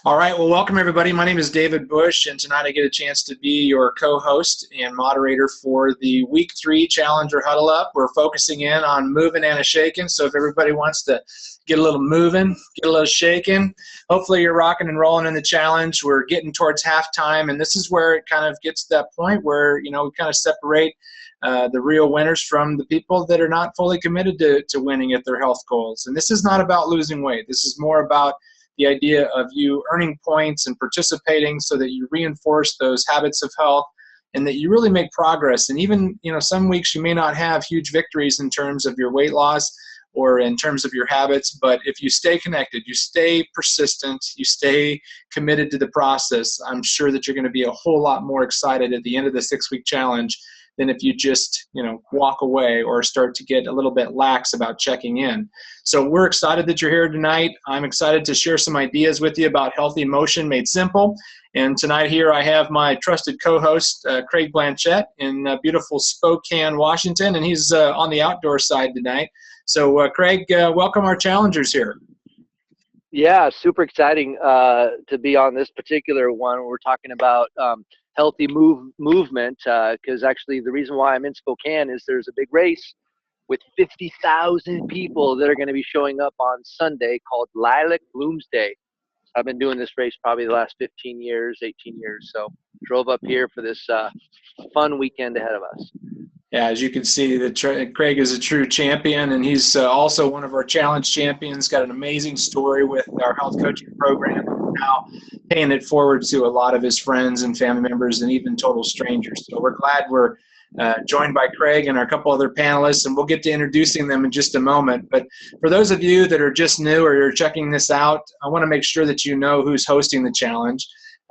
All right, well, welcome everybody. My name is David Bush, and tonight I get a chance to be your co-host and moderator for the Week 3 Challenger Huddle Up. We're focusing in on moving and a shaking, so if everybody wants to get a little moving, get a little shaking, hopefully you're rocking and rolling in the challenge. We're getting towards halftime, and this is where it kind of gets to that point where, we kind of separate the real winners from the people that are not fully committed to winning at their health goals. And this is not about losing weight. This is more about the idea of you earning points and participating so that you reinforce those habits of health and that you really make progress. And even, some weeks you may not have huge victories in terms of your weight loss or in terms of your habits, but if you stay connected, you stay persistent, you stay committed to the process, I'm sure that you're going to be a whole lot more excited at the end of the 6-week challenge than if you just, walk away or start to get a little bit lax about checking in. So we're excited that you're here tonight. I'm excited to share some ideas with you about healthy motion made simple. And tonight here I have my trusted co-host, Craig Blanchette in beautiful Spokane, Washington, and he's on the outdoor side tonight. So Craig, welcome our challengers here. Yeah, super exciting to be on this particular one. We're talking about healthy movement because actually the reason why I'm in Spokane is there's a big race with 50,000 people that are going to be showing up on Sunday called Lilac Blooms Day. I've been doing this race probably the last 15 years, 18 years. So drove up here for this fun weekend ahead of us. Yeah, as you can see, Craig is a true champion, and he's also one of our challenge champions. Got an amazing story with our health coaching program. Now paying it forward to a lot of his friends and family members and even total strangers. So we're glad we're joined by Craig and our couple other panelists, and we'll get to introducing them in just a moment. But for those of you that are just new or you're checking this out, I want to make sure that you know who's hosting the challenge.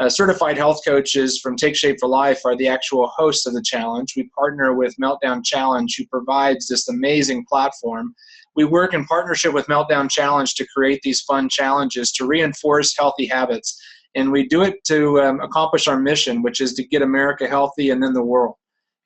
Certified health coaches from Take Shape for Life are the actual hosts of the challenge. We partner with Meltdown Challenge, who provides this amazing platform. We work in partnership with Meltdown Challenge to create these fun challenges to reinforce healthy habits. And we do it to accomplish our mission, which is to get America healthy and then the world.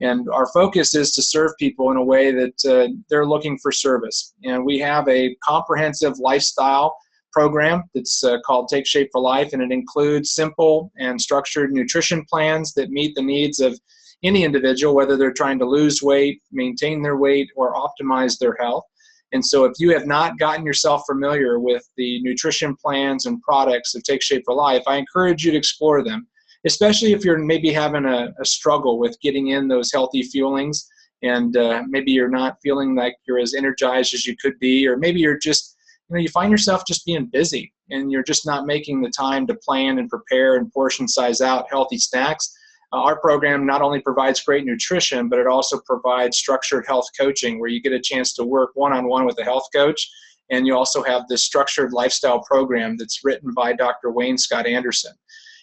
And our focus is to serve people in a way that they're looking for service. And we have a comprehensive lifestyle program that's called Take Shape for Life, and it includes simple and structured nutrition plans that meet the needs of any individual, whether they're trying to lose weight, maintain their weight, or optimize their health. And so if you have not gotten yourself familiar with the nutrition plans and products of Take Shape for Life, I encourage you to explore them, especially if you're maybe having a struggle with getting in those healthy fuelings, and maybe you're not feeling like you're as energized as you could be, or maybe you're just you find yourself just being busy and you're just not making the time to plan and prepare and portion size out healthy snacks. Our program not only provides great nutrition, but it also provides structured health coaching where you get a chance to work one-on-one with a health coach. And you also have this structured lifestyle program that's written by Dr. Wayne Scott Anderson.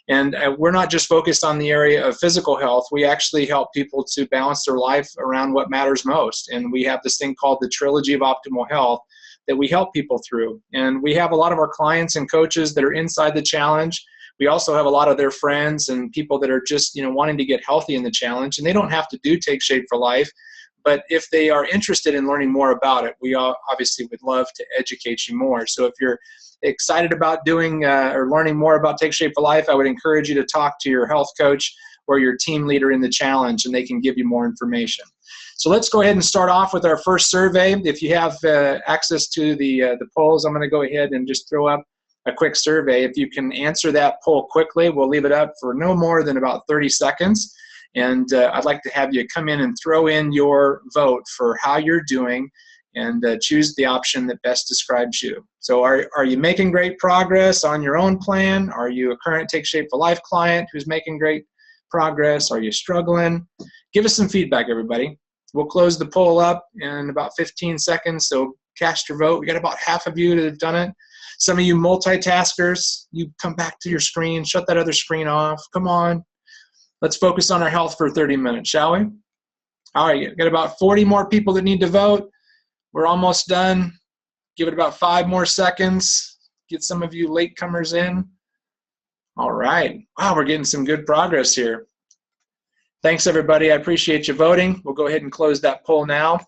And we're not just focused on the area of physical health. We actually help people to balance their life around what matters most. And we have this thing called the Trilogy of Optimal Health that we help people through. And we have a lot of our clients and coaches that are inside the challenge. We also have a lot of their friends and people that are just wanting to get healthy in the challenge, and they don't have to do Take Shape for Life. But if they are interested in learning more about it, we obviously would love to educate you more. So if you're excited about doing or learning more about Take Shape for Life, I would encourage you to talk to your health coach or your team leader in the challenge, and they can give you more information. So let's go ahead and start off with our first survey. If you have access to the polls, I'm going to go ahead and just throw up a quick survey. If you can answer that poll quickly, we'll leave it up for no more than about 30 seconds. And I'd like to have you come in and throw in your vote for how you're doing and choose the option that best describes you. So are you making great progress on your own plan? Are you a current Take Shape for Life client who's making great progress? Are you struggling? Give us some feedback, everybody. We'll close the poll up in about 15 seconds, so cast your vote. We got about half of you that have done it. Some of you multitaskers, you come back to your screen, shut that other screen off. Come on. Let's focus on our health for 30 minutes, shall we? All right, got about 40 more people that need to vote. We're almost done. Give it about 5 more seconds. Get some of you latecomers in. All right. Wow, we're getting some good progress here. Thanks, everybody. I appreciate you voting. We'll go ahead and close that poll now,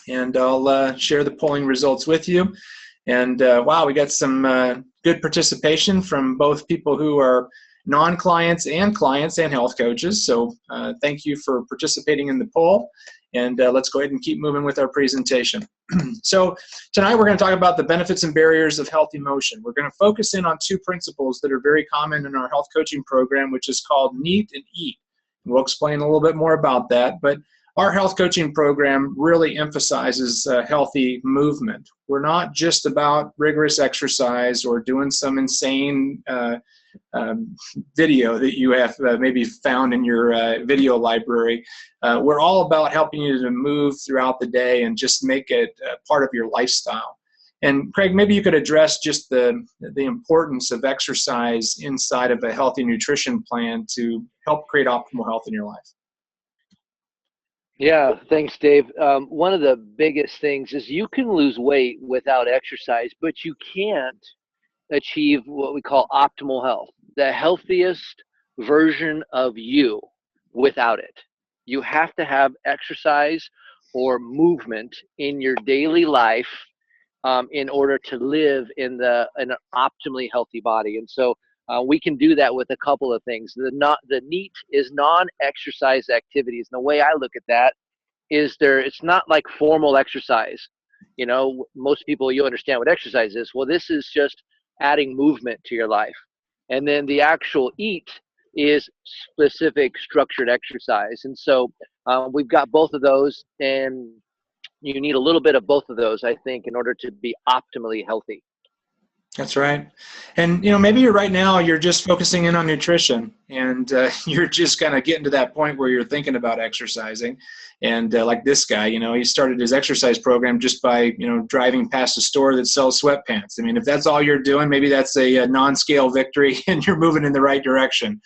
and I'll share the polling results with you. And wow, we got some good participation from both people who are non-clients and clients and health coaches. So thank you for participating in the poll. And let's go ahead and keep moving with our presentation. So tonight we're going to talk about the benefits and barriers of healthy motion. We're going to focus in on two principles that are very common in our health coaching program, which is called NEAT and EAT. We'll explain a little bit more about that. But our health coaching program really emphasizes healthy movement. We're not just about rigorous exercise or doing some insane video that you have maybe found in your video library. We're all about helping you to move throughout the day and just make it part of your lifestyle. And Craig, maybe you could address just the importance of exercise inside of a healthy nutrition plan to help create optimal health in your life. Yeah, thanks, Dave. One of the biggest things is you can lose weight without exercise, but you can't achieve what we call optimal health, the healthiest version of you without it. You have to have exercise or movement in your daily life in order to live in an optimally healthy body. And so we can do that with a couple of things. The NEAT is non-exercise activities. And the way I look at that is it's not like formal exercise. You know, most people, you understand what exercise is. Well, this is just adding movement to your life. And then the actual EAT is specific structured exercise. And so we've got both of those, and you need a little bit of both of those, I think, in order to be optimally healthy. That's right. And, you know, maybe right now you're just focusing in on nutrition and you're just kind of getting to that point where you're thinking about exercising. And like this guy, you know, he started his exercise program just by, you know, driving past a store that sells sweatpants. I mean, if that's all you're doing, maybe that's a non-scale victory and you're moving in the right direction.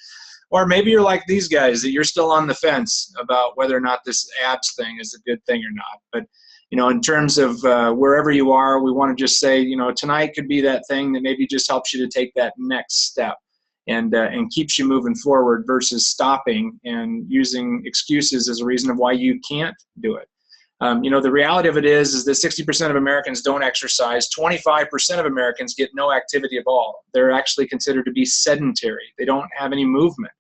Or maybe you're like these guys, that you're still on the fence about whether or not this abs thing is a good thing or not. But you know, in terms of wherever you are, we want to just say, you know, tonight could be that thing that maybe just helps you to take that next step and keeps you moving forward versus stopping and using excuses as a reason of why you can't do it. You know, the reality of it is that 60% of Americans don't exercise. 25% of Americans get no activity at all. They're actually considered to be sedentary. They don't have any movement.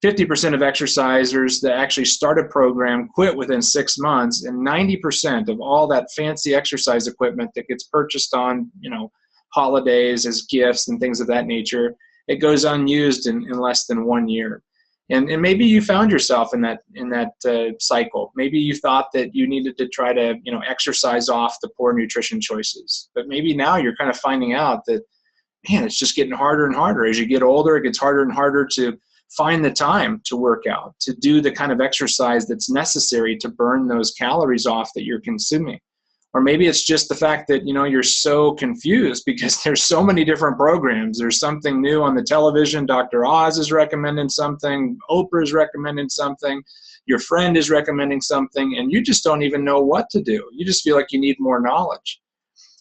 50% of exercisers that actually start a program quit within 6 months, and 90% of all that fancy exercise equipment that gets purchased on, you know, holidays as gifts and things of that nature, it goes unused in less than 1 year. And maybe you found yourself in that cycle. Maybe you thought that you needed to try to, you know, exercise off the poor nutrition choices. But maybe now you're kind of finding out that, man, it's just getting harder and harder. As you get older, it gets harder and harder to find the time to work out, to do the kind of exercise that's necessary to burn those calories off that you're consuming. Or maybe it's just the fact that, you know, you're so confused because there's so many different programs. There's something new on the television. Dr. Oz is recommending something. Oprah is recommending something. Your friend is recommending something, and you just don't even know what to do. You just feel like you need more knowledge.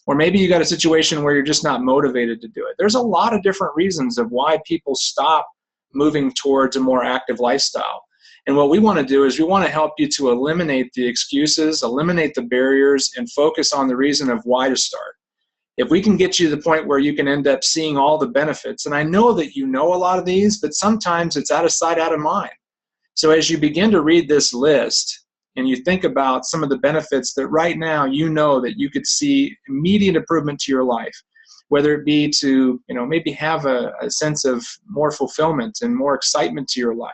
Or maybe you got a situation where you're just not motivated to do it. There's a lot of different reasons of why people stop moving towards a more active lifestyle. And what we want to do is we want to help you to eliminate the excuses, eliminate the barriers, and focus on the reason of why to start. If we can get you to the point where you can end up seeing all the benefits, and I know that you know a lot of these, but sometimes it's out of sight, out of mind. So as you begin to read this list and you think about some of the benefits that right now you know that you could see immediate improvement to your life, whether it be to, you know, maybe have a sense of more fulfillment and more excitement to your life.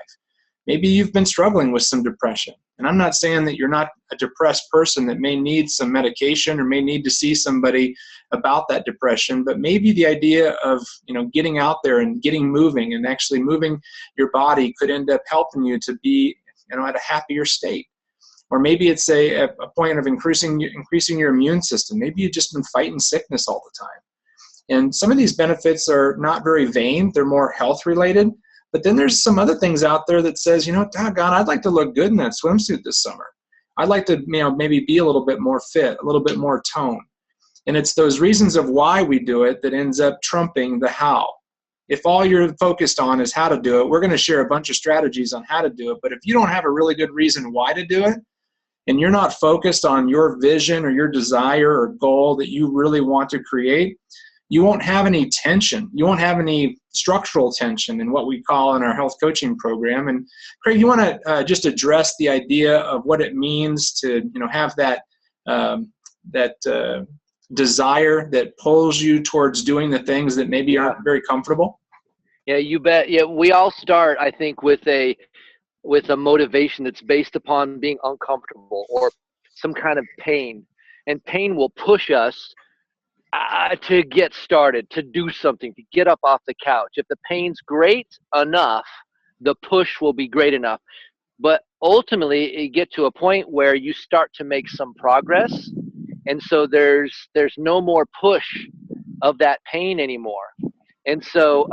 Maybe you've been struggling with some depression. And I'm not saying that you're not a depressed person that may need some medication or may need to see somebody about that depression, but maybe the idea of, you know, getting out there and getting moving and actually moving your body could end up helping you to be, you know, at a happier state. Or maybe it's a point of increasing your immune system. Maybe you've just been fighting sickness all the time. And some of these benefits are not very vain. They're more health related. But then there's some other things out there that says, you know, doggone, I'd like to look good in that swimsuit this summer. I'd like to, you know, maybe be a little bit more fit, a little bit more toned. And it's those reasons of why we do it that ends up trumping the how. If all you're focused on is how to do it, we're going to share a bunch of strategies on how to do it. But if you don't have a really good reason why to do it, and you're not focused on your vision or your desire or goal that you really want to create, you won't have any tension. You won't have any structural tension in what we call in our health coaching program. And Craig, you want to just address the idea of what it means to, have that desire that pulls you towards doing the things that maybe aren't very comfortable? Yeah, you bet. Yeah, we all start, I think, with a motivation that's based upon being uncomfortable or some kind of pain, and pain will push us to get started, to do something, to get up off the couch. If the pain's great enough, the push will be great enough. But ultimately, you get to a point where you start to make some progress, and so there's no more push of that pain anymore. And so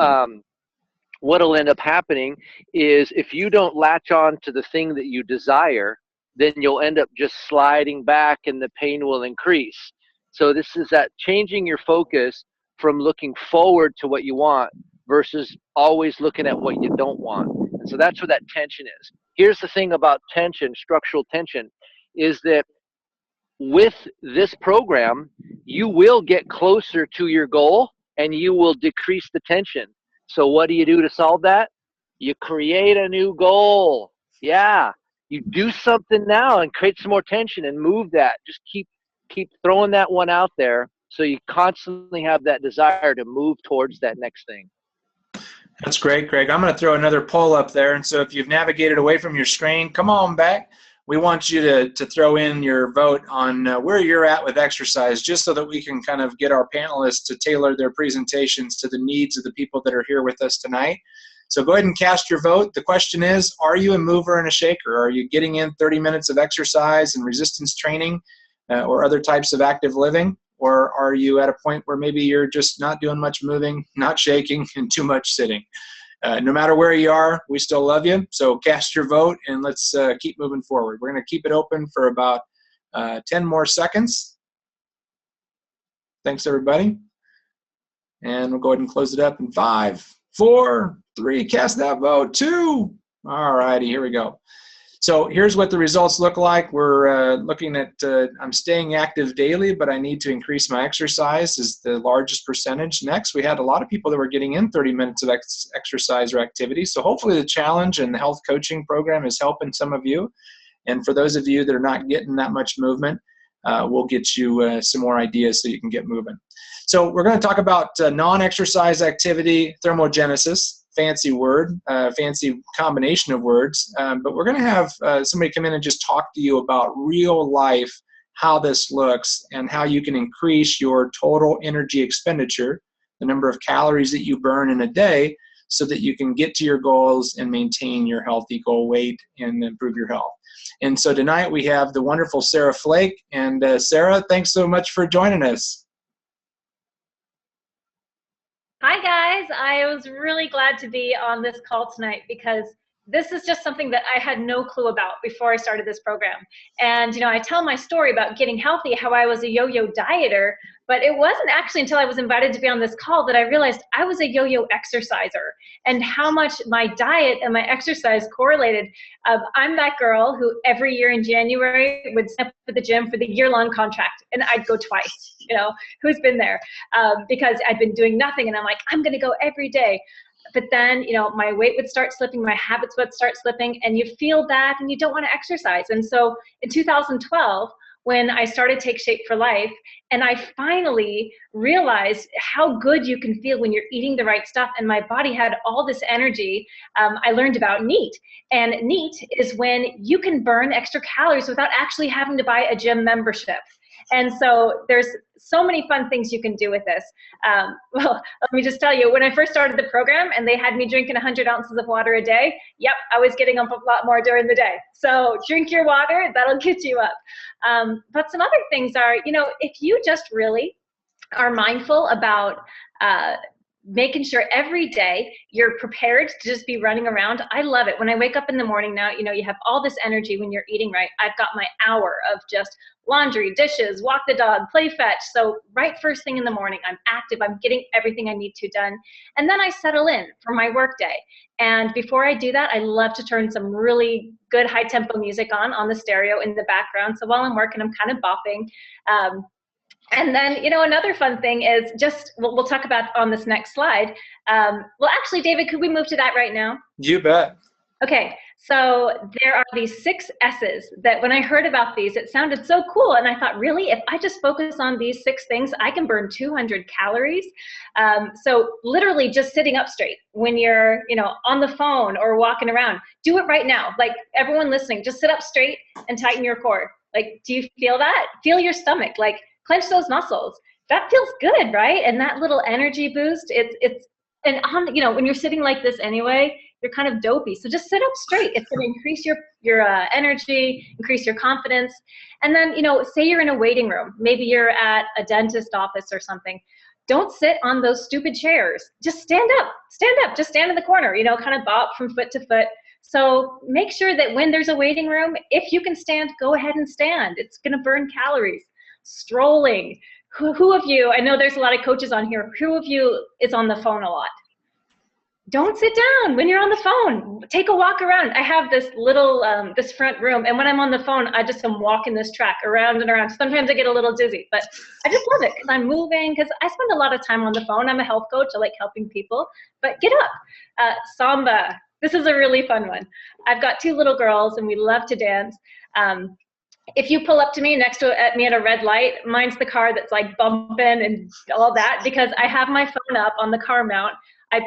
what'll end up happening is, if you don't latch on to the thing that you desire, then you'll end up just sliding back and the pain will increase. So this is that changing your focus from looking forward to what you want versus always looking at what you don't want. And so that's where that tension is. Here's the thing about tension, structural tension, is that with this program, you will get closer to your goal and you will decrease the tension. So what do you do to solve that? You create a new goal. Yeah. You do something now and create some more tension and move that. Just keep throwing that one out there, so you constantly have that desire to move towards that next thing. That's great, Craig. I'm going to throw another poll up there. And so if you've navigated away from your screen, come on back. We want you to throw in your vote on where you're at with exercise, just so that we can kind of get our panelists to tailor their presentations to the needs of the people that are here with us tonight. So go ahead and cast your vote. The question is, are you a mover and a shaker? Are you getting in 30 minutes of exercise and resistance training or other types of active living? Or are you at a point where maybe you're just not doing much moving, not shaking, and too much sitting? No matter where you are, we still love you. So cast your vote and let's keep moving forward. We're going to keep it open for about 10 more seconds. Thanks, everybody. And we'll go ahead and close it up in 5, 4, 3, cast that vote, 2. All righty, here we go. So here's what the results look like. We're looking at, I'm staying active daily, but I need to increase my exercise is the largest percentage. Next, we had a lot of people that were getting in 30 minutes of exercise or activity. So hopefully the challenge and the health coaching program is helping some of you. And for those of you that are not getting that much movement, we'll get you some more ideas so you can get moving. So we're going to talk about non-exercise activity thermogenesis. Fancy word, fancy combination of words, but we're going to have somebody come in and just talk to you about real life, how this looks and how you can increase your total energy expenditure, the number of calories that you burn in a day, so that you can get to your goals and maintain your healthy goal weight and improve your health. And so tonight we have the wonderful Sarah Flake. And Sarah, thanks so much for joining us. Hi guys, I was really glad to be on this call tonight because this is just something that I had no clue about before I started this program. And I tell my story about getting healthy, how I was a yo-yo dieter, but it wasn't actually until I was invited to be on this call that I realized I was a yo-yo exerciser and how much my diet and my exercise correlated. I'm that girl who every year in January would step at the gym for the year-long contract, and I'd go twice. Who's been there? Because I'd been doing nothing, and I'm like, I'm gonna go every day. But then, my weight would start slipping, my habits would start slipping, and you feel bad and you don't want to exercise. And so in 2012, when I started Take Shape for Life, and I finally realized how good you can feel when you're eating the right stuff, and my body had all this energy, I learned about NEAT. And NEAT is when you can burn extra calories without actually having to buy a gym membership. And so there's so many fun things you can do with this. Well, let me just tell you, when I first started the program and they had me drinking 100 ounces of water a day, yep, I was getting up a lot more during the day. So drink your water, that'll get you up. But some other things are, if you just really are mindful about making sure every day you're prepared to just be running around. I love it. When I wake up in the morning now, you have all this energy when you're eating right. I've got my hour of just laundry, dishes, walk the dog, play fetch. So right first thing in the morning, I'm active. I'm getting everything I need to done. And then I settle in for my work day. And before I do that, I love to turn some really good high tempo music on the stereo in the background. So while I'm working, I'm kind of bopping. And then, another fun thing is just, we'll talk about on this next slide. Well, actually, David, could we move to that right now? You bet. Okay, so there are these 6 S's that when I heard about these, it sounded so cool. And I thought, really, if I just focus on these 6 things, I can burn 200 calories. So literally just sitting up straight when you're, on the phone or walking around, do it right now. Like everyone listening, just sit up straight and tighten your core. Like, do you feel that? Feel your stomach, like clench those muscles. That feels good, right? And that little energy boost, and when you're sitting like this anyway, you're kind of dopey. So just sit up straight. It's going to increase your energy, increase your confidence. And then, say you're in a waiting room. Maybe you're at a dentist office or something. Don't sit on those stupid chairs. Just stand up. Just stand in the corner, kind of bop from foot to foot. So make sure that when there's a waiting room, if you can stand, go ahead and stand. It's going to burn calories. Strolling. Who of you, I know there's a lot of coaches on here, who of you is on the phone a lot? Don't sit down when you're on the phone. Take a walk around. I have this little, this front room, and when I'm on the phone, I just am walking this track around and around. Sometimes I get a little dizzy, but I just love it because I'm moving, because I spend a lot of time on the phone. I'm a health coach. I like helping people, but get up. Samba. This is a really fun one. I've got 2 little girls, and we love to dance. If you pull up to me next to me at a red light, mine's the car that's like bumping and all that, because I have my phone up on the car mount. I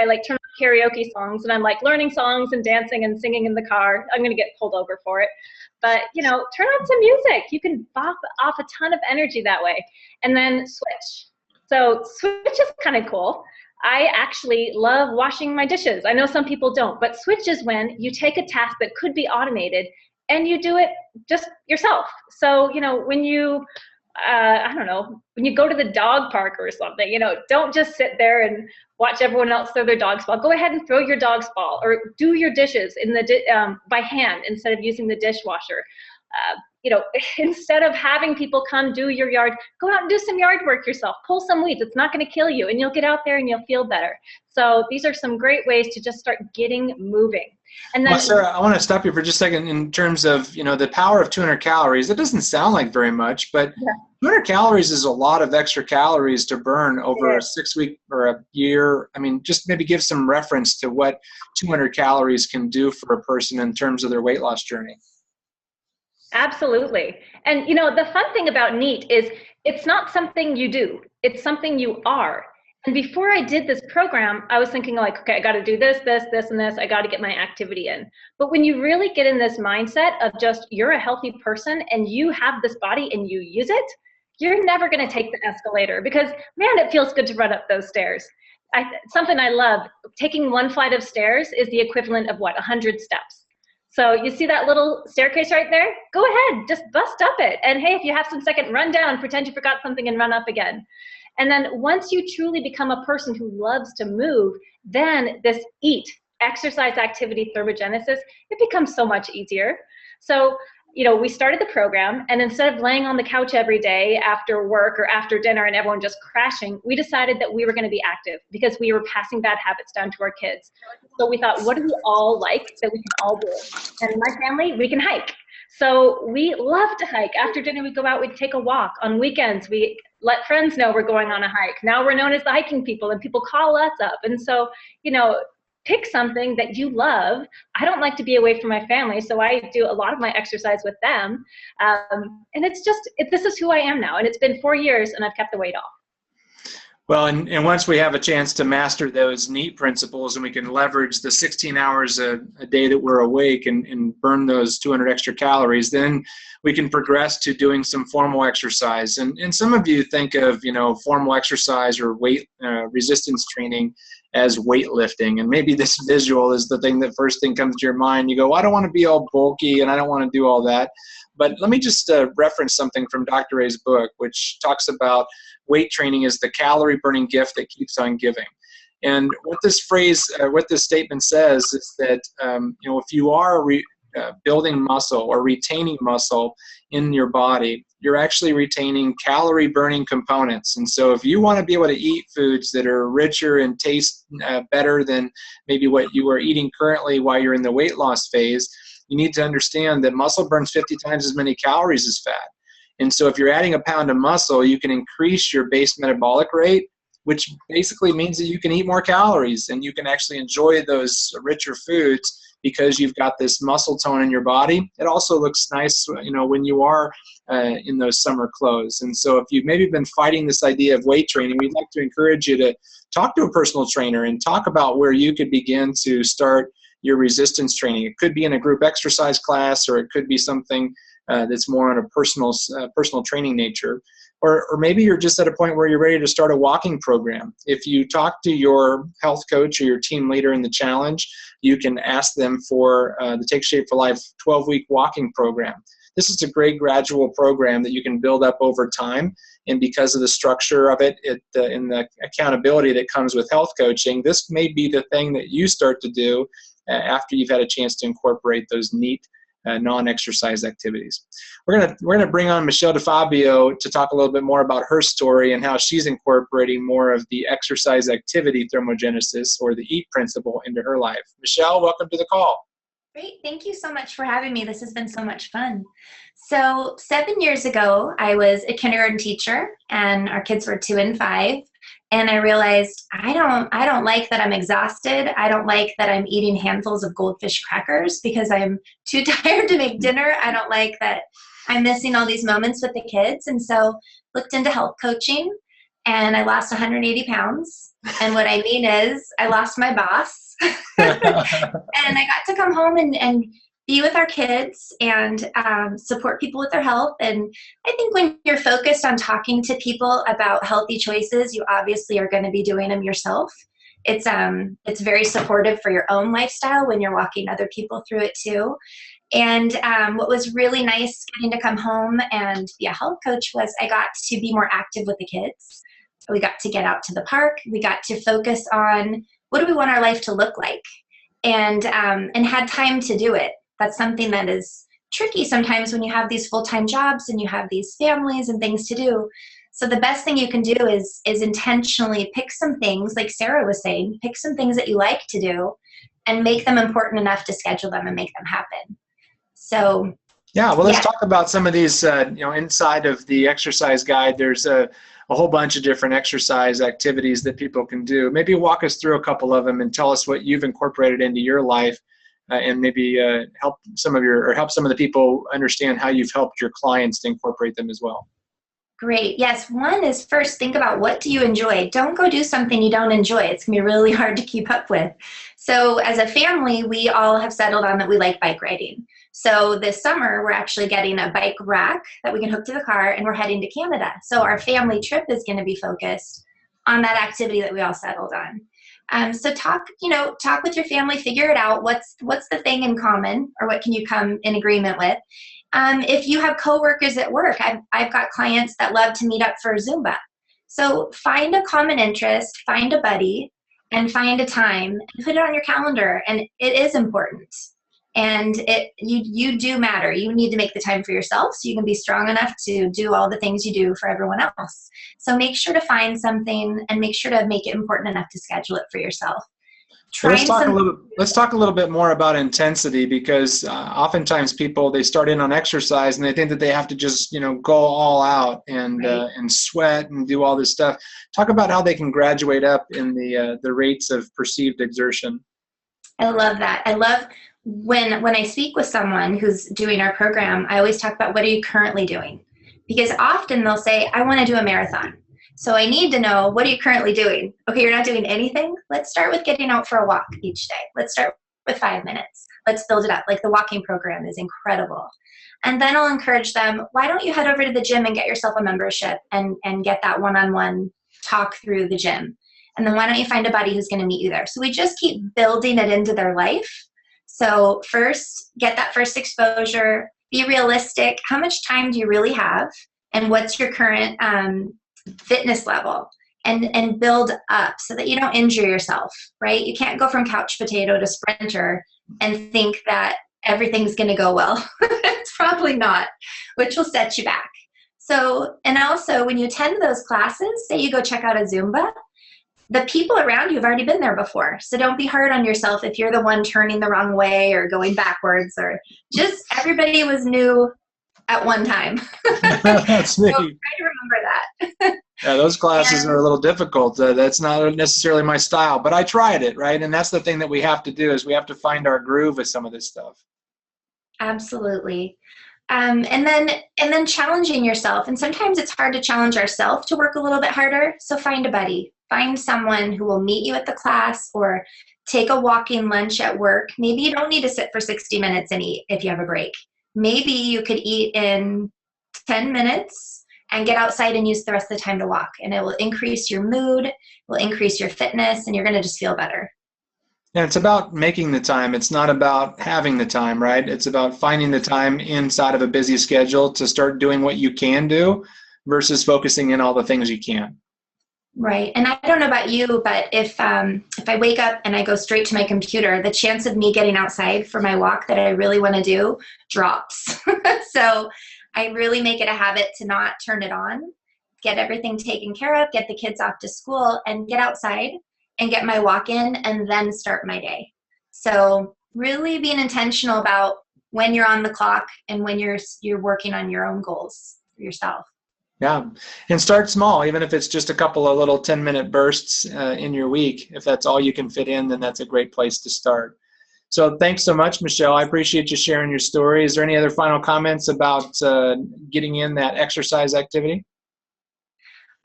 like turn on karaoke songs, and I'm like learning songs and dancing and singing in the car. I'm gonna get pulled over for it. But turn on some music. You can bop off a ton of energy that way. And then switch. So switch is kind of cool. I actually love washing my dishes. I know some people don't, but switch is when you take a task that could be automated and you do it just yourself. So, when you, when you go to the dog park or something, don't just sit there and watch everyone else throw their dog's ball. Go ahead and throw your dog's ball, or do your dishes by hand instead of using the dishwasher. Instead of having people come do your yard, go out and do some yard work yourself. Pull some weeds. It's not going to kill you, and you'll get out there and you'll feel better. So these are some great ways to just start getting moving. And then, well, Sarah, I want to stop you for just a second in terms of, the power of 200 calories. It doesn't sound like very much, but 200 calories is a lot of extra calories to burn over a 6-week or a year. I mean, just maybe give some reference to what 200 calories can do for a person in terms of their weight loss journey. Absolutely. And, the fun thing about NEAT is it's not something you do. It's something you are. And before I did this program, I was thinking like, okay, I got to do this, this, this, and this. I got to get my activity in. But when you really get in this mindset of just you're a healthy person and you have this body and you use it, you're never going to take the escalator, because, man, it feels good to run up those stairs. Something I love, taking 1 flight of stairs is the equivalent of 100 steps. So you see that little staircase right there? Go ahead, just bust up it. And hey, if you have some second, run down, pretend you forgot something and run up again. And then once you truly become a person who loves to move, then this EAT, exercise activity thermogenesis, it becomes so much easier. So, we started the program, and instead of laying on the couch every day after work or after dinner and everyone just crashing, we decided that we were going to be active because we were passing bad habits down to our kids. So we thought, what do we all like that we can all do? And in my family, we can hike. So we love to hike. After dinner, we go out, we take a walk. On weekends, we let friends know we're going on a hike. Now we're known as the hiking people, and people call us up. And so, pick something that you love. I don't like to be away from my family, so I do a lot of my exercise with them. And it's just, this is who I am now. And it's been 4 years, and I've kept the weight off. Well, and once we have a chance to master those NEAT principles, and we can leverage the 16 hours a day that we're awake and burn those 200 extra calories, then we can progress to doing some formal exercise. And some of you think of, formal exercise or weight resistance training as weightlifting. And maybe this visual is the thing that first thing comes to your mind. You go, well, I don't want to be all bulky and I don't want to do all that. But let me just reference something from Dr. A's book, which talks about weight training is the calorie burning gift that keeps on giving. And what this statement says is that, if you are building muscle or retaining muscle in your body, you're actually retaining calorie burning components. And so if you want to be able to eat foods that are richer and taste better than maybe what you are eating currently while you're in the weight loss phase, you need to understand that muscle burns 50 times as many calories as fat. And so if you're adding a pound of muscle, you can increase your base metabolic rate, which basically means that you can eat more calories and you can actually enjoy those richer foods because you've got this muscle tone in your body. It also looks nice, when you are in those summer clothes. And so if you've maybe been fighting this idea of weight training, we'd like to encourage you to talk to a personal trainer and talk about where you could begin to start your resistance training. It could be in a group exercise class, or it could be something that's more on a personal training nature. Or maybe you're just at a point where you're ready to start a walking program. If you talk to your health coach or your team leader in the challenge, you can ask them for the Take Shape for Life 12-week walking program. This is a great gradual program that you can build up over time. And because of the structure of it, and the accountability that comes with health coaching, this may be the thing that you start to do after you've had a chance to incorporate those neat non-exercise activities. We're gonna bring on Michelle DeFabio to talk a little bit more about her story and how she's incorporating more of the exercise activity thermogenesis, or the EAT principle, into her life. Michelle, welcome to the call. Great. Thank you so much for having me. This has been so much fun. So 7 years ago, I was a kindergarten teacher, and our kids were 2 and 5. And I realized I don't like that I'm exhausted. I don't like that I'm eating handfuls of goldfish crackers because I'm too tired to make dinner. I don't like that I'm missing all these moments with the kids. And so looked into health coaching, and I lost 180 pounds. And what I mean is I lost my boss. And I got to come home and be with our kids and support people with their health. And I think when you're focused on talking to people about healthy choices, you obviously are going to be doing them yourself. It's very supportive for your own lifestyle when you're walking other people through it too. And what was really nice getting to come home and be a health coach was I got to be more active with the kids. We got to get out to the park. We got to focus on what do we want our life to look like, and had time to do it. That's something that is tricky sometimes when you have these full-time jobs and you have these families and things to do. So the best thing you can do is intentionally pick some things, like Sarah was saying, pick some things that you like to do and make them important enough to schedule them and make them happen. So let's talk about some of these, inside of the exercise guide, there's a whole bunch of different exercise activities that people can do. Maybe walk us through a couple of them and tell us what you've incorporated into your life, and maybe help some of the people understand how you've helped your clients to incorporate them as well. Great. Yes. One is, first, think about, what do you enjoy? Don't go do something you don't enjoy. It's going to be really hard to keep up with. So as a family, we all have settled on that we like bike riding. So this summer, we're actually getting a bike rack that we can hook to the car, and we're heading to Canada. So our family trip is going to be focused on that activity that we all settled on. So talk with your family, figure it out. What's the thing in common, or what can you come in agreement with? If you have coworkers at work, I've got clients that love to meet up for Zumba. So find a common interest, find a buddy, and find a time, and put it on your calendar. And it is important. And you do matter. You need to make the time for yourself so you can be strong enough to do all the things you do for everyone else. So make sure to find something, and make sure to make it important enough to schedule it for yourself. Let's talk a little bit more about intensity, because oftentimes people, they start in on exercise and they think that they have to just go all out and sweat and do all this stuff. Talk about how they can graduate up in the rates of perceived exertion. I love that. I love when I speak with someone who's doing our program, I always talk about, what are you currently doing? Because often they'll say, I want to do a marathon. So I need to know, what are you currently doing? Okay, you're not doing anything? Let's start with getting out for a walk each day. Let's start with 5 minutes. Let's build it up. Like the walking program is incredible. And then I'll encourage them, why don't you head over to the gym and get yourself a membership and get that one-on-one talk through the gym? And then why don't you find a buddy who's going to meet you there? So we just keep building it into their life. So first, get that first exposure. Be realistic. How much time do you really have? And what's your current fitness level? And build up so that you don't injure yourself, right? You can't go from couch potato to sprinter and think that everything's going to go well. It's probably not, which will set you back. So, and also when you attend those classes, say you go check out a Zumba, the people around you have already been there before. So don't be hard on yourself if you're the one turning the wrong way or going backwards, or just everybody was new at one time. That's So neat. try to remember that. Yeah, those classes And are a little difficult. That's not necessarily my style, but I tried it, right? And that's the thing that we have to do is we have to find our groove with some of this stuff. absolutely. And then challenging yourself. And sometimes it's hard to challenge ourselves to work a little bit harder. So find a buddy. Find someone who will meet you at the class or take a walking lunch at work. Maybe you don't need to sit for 60 minutes and eat if you have a break. Maybe you could eat in 10 minutes and get outside and use the rest of the time to walk. And it will increase your mood, will increase your fitness, and you're going to just feel better. Yeah, it's about making the time. It's not about having the time, right? It's about finding the time inside of a busy schedule to start doing what you can do versus focusing in all the things you can't. Right. And I don't know about you, but if I wake up and I go straight to my computer, the chance of me getting outside for my walk that I really want to do drops. So I really make it a habit to not turn it on, get everything taken care of, get the kids off to school, and get outside and get my walk in and then start my day. So really being intentional about when you're on the clock and when you're working on your own goals for yourself. Yeah, and start small, even if it's just a couple of little 10-minute bursts in your week. If that's all you can fit in, then that's a great place to start. So thanks so much, Michelle. I appreciate you sharing your story. Is there any other final comments about getting in that exercise activity?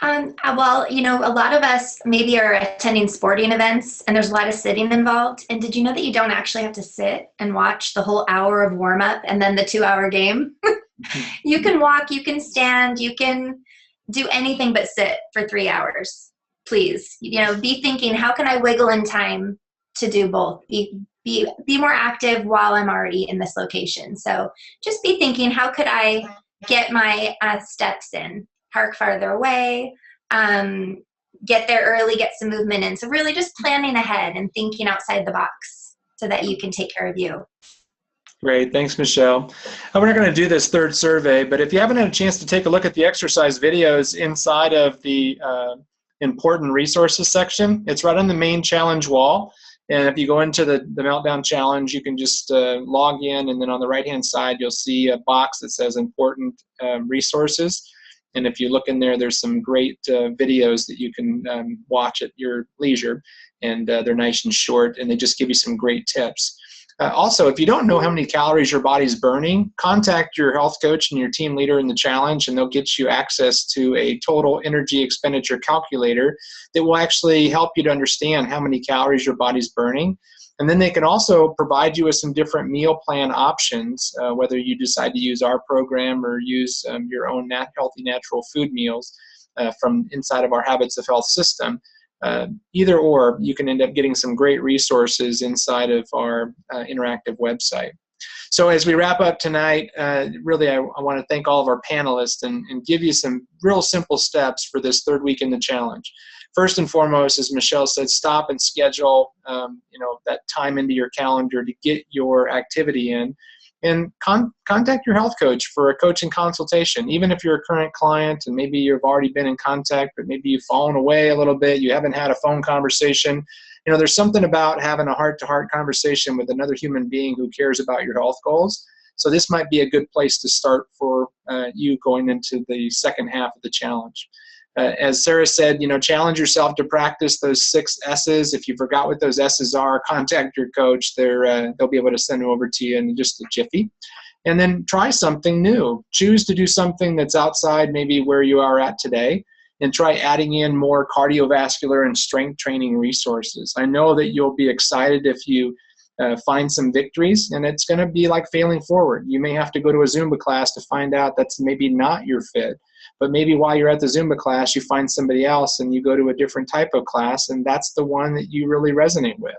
Well, a lot of us maybe are attending sporting events and there's a lot of sitting involved. And did you know that you don't actually have to sit and watch the whole hour of warm up and then the 2-hour game? You can walk, you can stand, you can do anything but sit for 3 hours. Please, be thinking, how can I wiggle in time to do both? Be more active while I'm already in this location. So just be thinking, how could I get my steps in? Park farther away, get there early, get some movement in. So really just planning ahead and thinking outside the box so that you can take care of you. Great. Thanks, Michelle. We're not going to do this third survey, but if you haven't had a chance to take a look at the exercise videos inside of the important resources section, it's right on the main challenge wall. And if you go into the Meltdown Challenge, you can just log in, and then on the right-hand side, you'll see a box that says important resources. And if you look in there, there's some great videos that you can watch at your leisure. And they're nice and short, and they just give you some great tips. Also, if you don't know how many calories your body's burning, contact your health coach and your team leader in the challenge, and they'll get you access to a total energy expenditure calculator that will actually help you to understand how many calories your body's burning. And then they can also provide you with some different meal plan options, whether you decide to use our program or use your own healthy natural food meals from inside of our Habits of Health system. Either or, you can end up getting some great resources inside of our interactive website. So as we wrap up tonight, really I want to thank all of our panelists and give you some real simple steps for this third week in the challenge. First and foremost, as Michelle said, stop and schedule that time into your calendar to get your activity in. And contact your health coach for a coaching consultation, even if you're a current client and maybe you've already been in contact, but maybe you've fallen away a little bit, you haven't had a phone conversation. There's something about having a heart-to-heart conversation with another human being who cares about your health goals. So this might be a good place to start for you going into the second half of the challenge. As Sarah said, challenge yourself to practice those 6 S's. If you forgot what those S's are, contact your coach. They'll be able to send them over to you in just a jiffy. And then try something new. Choose to do something that's outside maybe where you are at today, and try adding in more cardiovascular and strength training resources. I know that you'll be excited if you find some victories, and it's going to be like failing forward. You may have to go to a Zumba class to find out that's maybe not your fit. But maybe while you're at the Zumba class, you find somebody else and you go to a different type of class, and that's the one that you really resonate with.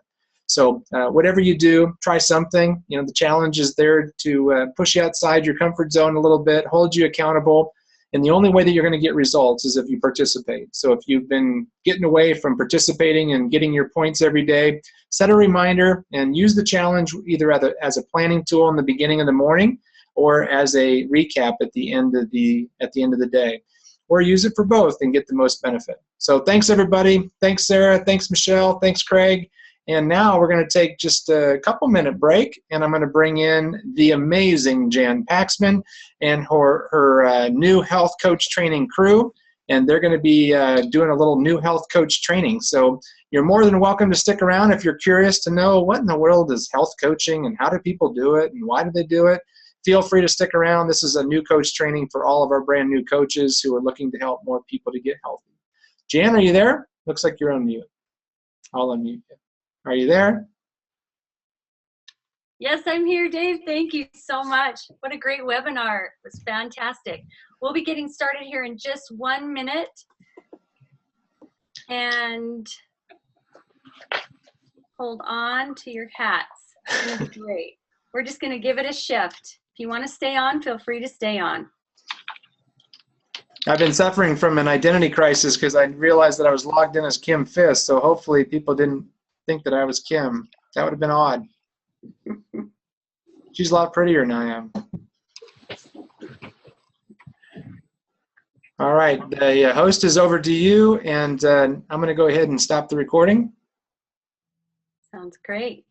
So whatever you do, try something. The challenge is there to push you outside your comfort zone a little bit, hold you accountable. And the only way that you're going to get results is if you participate. So if you've been getting away from participating and getting your points every day, set a reminder and use the challenge either as a planning tool in the beginning of the morning or as a recap at the end of the day, or use it for both and get the most benefit. So thanks everybody. Thanks Sarah. Thanks Michelle. Thanks Craig. And now we're going to take just a couple-minute break, and I'm going to bring in the amazing Jan Paxman and her new health coach training crew, and they're going to be doing a little new health coach training. So you're more than welcome to stick around if you're curious to know what in the world is health coaching and how do people do it and why do they do it. Feel free to stick around. This is a new coach training for all of our brand new coaches who are looking to help more people to get healthy. Jan, are you there? Looks like you're on mute. I'll unmute you. Are you there? Yes, I'm here, Dave. Thank you so much. What a great webinar. It was fantastic. We'll be getting started here in just 1 minute. And hold on to your hats. It's going to be great. We're just going to give it a shift. If you want to stay on, feel free to stay on. I've been suffering from an identity crisis because I realized that I was logged in as Kim Fisk, so hopefully people didn't think that I was Kim. That would have been odd. She's a lot prettier than I am. All right, the host is over to you, and I'm going to go ahead and stop the recording. Sounds great.